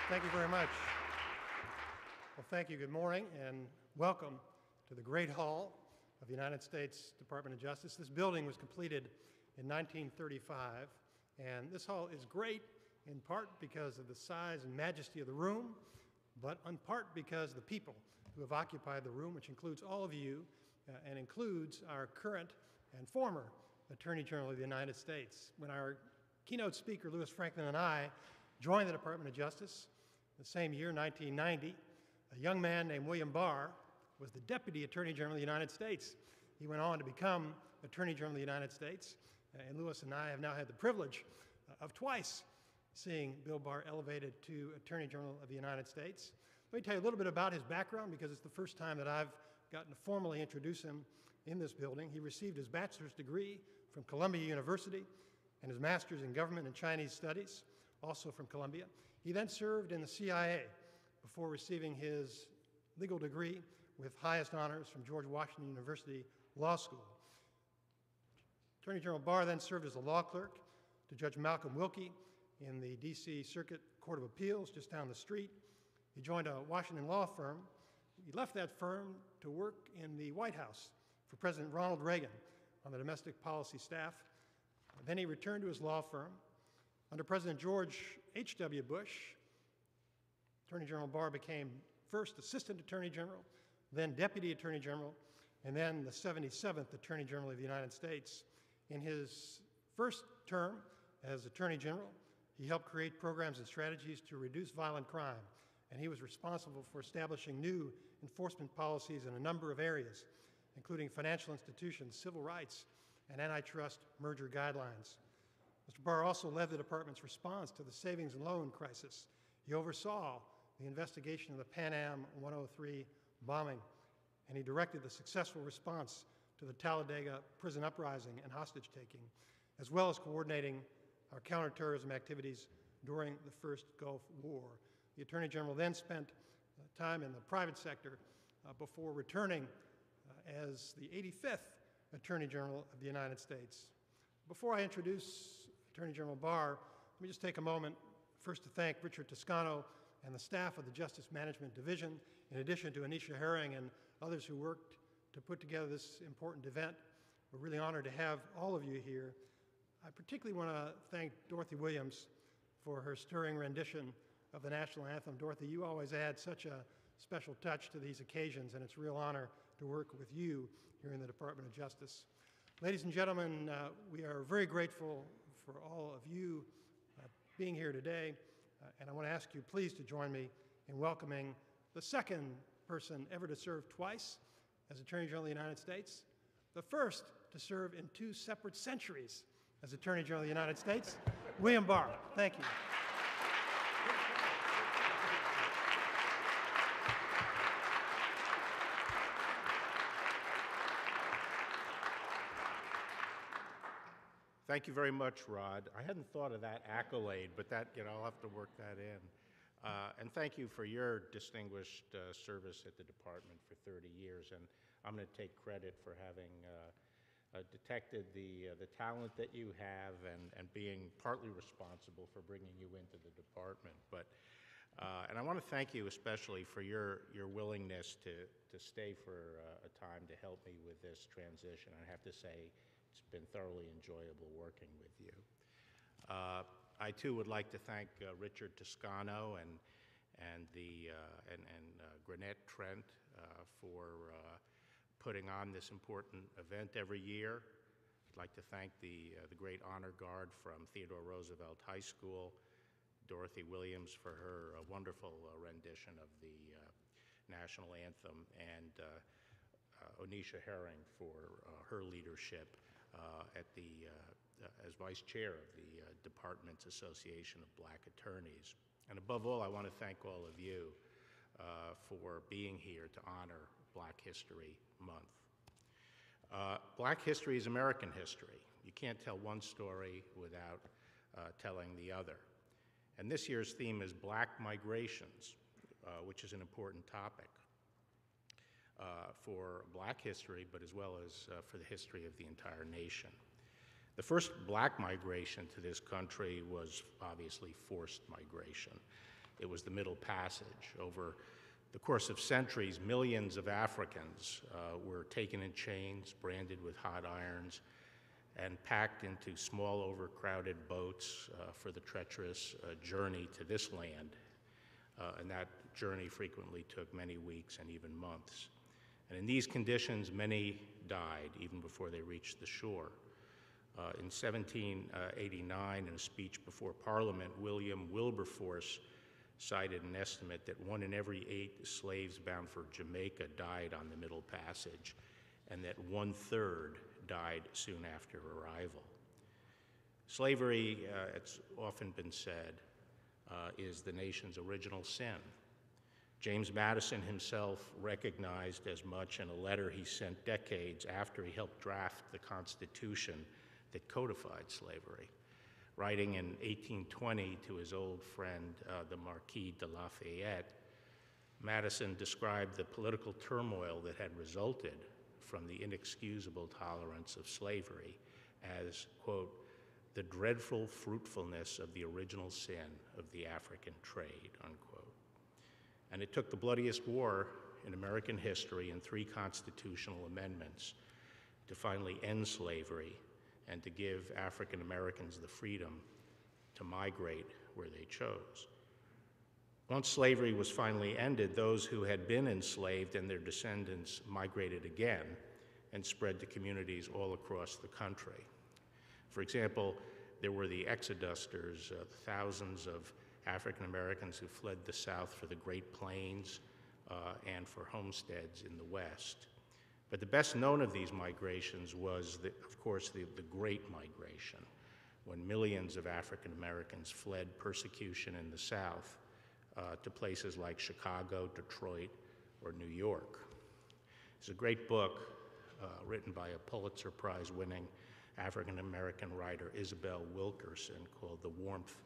Thank you very much. Well, thank you. Good morning and welcome to the Great Hall of the United States Department of Justice. This building was completed in 1935, and this hall is great in part because of the size and majesty of the room, but in part because of the people who have occupied the room, which includes all of you and includes our current and former Attorney General of the United States. When our keynote speaker, Louis Franklin, and I joined the Department of Justice the same year, 1990, a young man named William Barr was the Deputy Attorney General of the United States. He went on to become Attorney General of the United States, and Louis and I have now had the privilege of twice seeing Bill Barr elevated to Attorney General of the United States. Let me tell you a little bit about his background, because it's the first time that I've gotten to formally introduce him in this building. He received his bachelor's degree from Columbia University and his master's in government and Chinese studies, also from Columbia. He then served in the CIA before receiving his legal degree with highest honors from George Washington University Law School. Attorney General Barr then served as a law clerk to Judge Malcolm Wilkie in the D.C. Circuit Court of Appeals just down the street. He joined a Washington law firm. He left that firm to work in the White House for President Ronald Reagan on the domestic policy staff. Then he returned to his law firm. Under President George H.W. Bush, Attorney General Barr became first Assistant Attorney General, then Deputy Attorney General, and then the 77th Attorney General of the United States. In his first term as Attorney General, he helped create programs and strategies to reduce violent crime, and he was responsible for establishing new enforcement policies in a number of areas, including financial institutions, civil rights, and antitrust merger guidelines. Mr. Barr also led the department's response to the savings and loan crisis. He oversaw the investigation of the Pan Am 103 bombing, and he directed the successful response to the Talladega prison uprising and hostage-taking, as well as coordinating our counterterrorism activities during the first Gulf War. The Attorney General then spent time in the private sector before returning as the 85th Attorney General of the United States. Before I introduce Attorney General Barr, let me just take a moment first to thank Richard Toscano and the staff of the Justice Management Division, in addition to Anisha Herring and others who worked to put together this important event. We're really honored to have all of you here. I particularly want to thank Dorothy Williams for her stirring rendition of the national anthem. Dorothy, you always add such a special touch to these occasions, and it's a real honor to work with you here in the Department of Justice. Ladies and gentlemen, we are very grateful for all of you being here today, and I want to ask you please to join me in welcoming the second person ever to serve twice as Attorney General of the United States, the first to serve in 2 separate centuries as Attorney General of the United States, William Barr. Thank you. Thank you very much, Rod. I hadn't thought of that accolade, but that, I'll have to work that in. And thank you for your distinguished service at the department for 30 years. And I'm going to take credit for having detected the talent that you have and being partly responsible for bringing you into the department. And I want to thank you especially for your willingness to stay for a time to help me with this transition. I have to say, it's been thoroughly enjoyable working with you. I too would like to thank Richard Toscano and Granette Trent for putting on this important event every year. I'd like to thank the great honor guard from Theodore Roosevelt High School, Dorothy Williams for her wonderful rendition of the national anthem, and Onisha Herring for her leadership as vice chair of the Department's Association of Black Attorneys. And above all, I want to thank all of you for being here to honor Black History Month. Black history is American history. You can't tell one story without telling the other. And this year's theme is Black migrations, which is an important topic for Black history, but as well as for the history of the entire nation. The first Black migration to this country was obviously forced migration. It was the Middle Passage. Over the course of centuries, millions of Africans were taken in chains, branded with hot irons, and packed into small, overcrowded boats for the treacherous journey to this land. And that journey frequently took many weeks and even months. And in these conditions, many died even before they reached the shore. In 1789, in a speech before Parliament, William Wilberforce cited an estimate that 1 in every 8 slaves bound for Jamaica died on the Middle Passage, and that 1/3 died soon after arrival. Slavery, it's often been said, is the nation's original sin. James Madison himself recognized as much in a letter he sent decades after he helped draft the Constitution that codified slavery. Writing in 1820 to his old friend, the Marquis de Lafayette, Madison described the political turmoil that had resulted from the inexcusable tolerance of slavery as, quote, the dreadful fruitfulness of the original sin of the African trade, unquote. And it took the bloodiest war in American history and 3 constitutional amendments to finally end slavery and to give African Americans the freedom to migrate where they chose. Once slavery was finally ended, those who had been enslaved and their descendants migrated again and spread to communities all across the country. For example, there were the exodusters, thousands of African Americans who fled the South for the Great Plains and for homesteads in the West. But the best known of these migrations was, of course, the Great Migration, when millions of African Americans fled persecution in the South to places like Chicago, Detroit, or New York. It's a great book written by a Pulitzer Prize-winning African American writer, Isabel Wilkerson, called The Warmth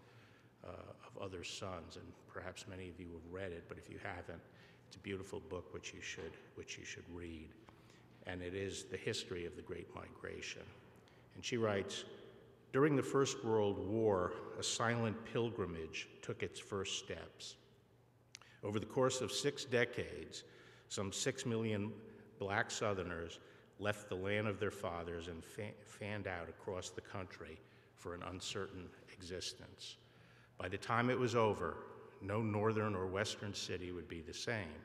of Other Suns, and perhaps many of you have read it, but if you haven't, it's a beautiful book which you should read. And it is the history of the Great Migration. And she writes, during the First World War, a silent pilgrimage took its first steps. Over the course of 6 decades, some 6 million black Southerners left the land of their fathers and fanned out across the country for an uncertain existence. By the time it was over, no northern or western city would be the same.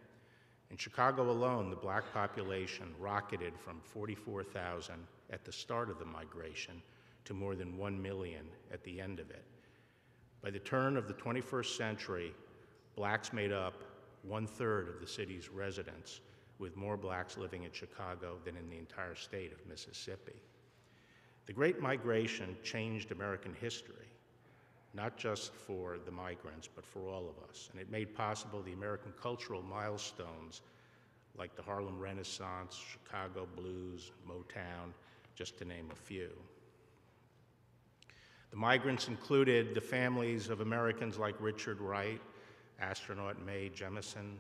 In Chicago alone, the black population rocketed from 44,000 at the start of the migration to more than 1 million at the end of it. By the turn of the 21st century, blacks made up 1/3 of the city's residents, with more blacks living in Chicago than in the entire state of Mississippi. The Great Migration changed American history, not just for the migrants, but for all of us. And it made possible the American cultural milestones like the Harlem Renaissance, Chicago Blues, Motown, just to name a few. The migrants included the families of Americans like Richard Wright, astronaut Mae Jemison,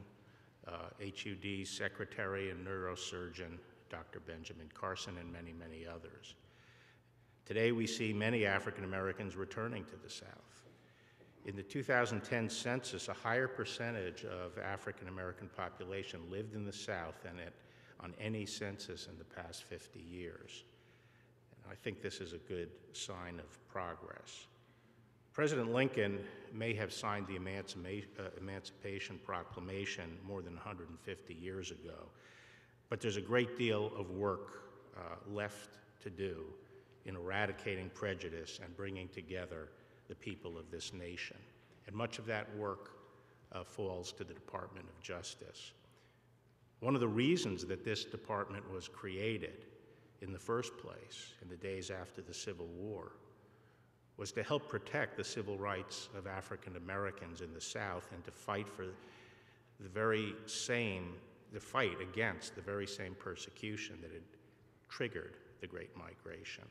HUD secretary and neurosurgeon Dr. Benjamin Carson, and many, many others. Today, we see many African Americans returning to the South. In the 2010 census, a higher percentage of African American population lived in the South than on any census in the past 50 years. And I think this is a good sign of progress. President Lincoln may have signed the Emancipation Proclamation more than 150 years ago, but there's a great deal of work left to do in eradicating prejudice and bringing together the people of this nation. And much of that work falls to the Department of Justice. One of the reasons that this department was created in the first place, in the days after the Civil War, was to help protect the civil rights of African Americans in the South and to fight for the fight against the very same persecution that had triggered the Great Migration.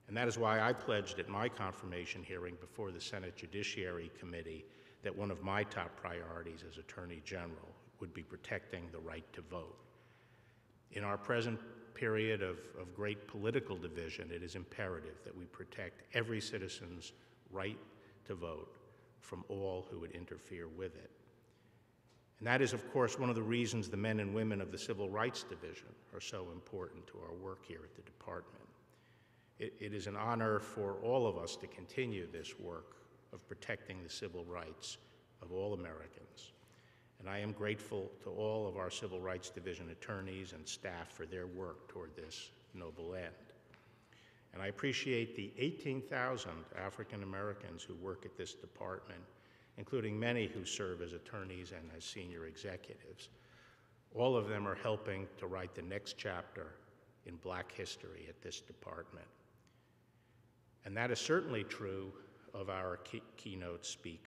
And that is why I pledged at my confirmation hearing before the Senate Judiciary Committee that one of my top priorities as Attorney General would be protecting the right to vote. In our present period of great political division, it is imperative that we protect every citizen's right to vote, from all who would interfere with it. And that is, of course, one of the reasons the men and women of the Civil Rights Division are so important to our work here at the department. It is an honor for all of us to continue this work of protecting the civil rights of all Americans. And I am grateful to all of our Civil Rights Division attorneys and staff for their work toward this noble end. And I appreciate the 18,000 African Americans who work at this department, including many who serve as attorneys and as senior executives. All of them are helping to write the next chapter in Black history at this department. And that is certainly true of our keynote speaker.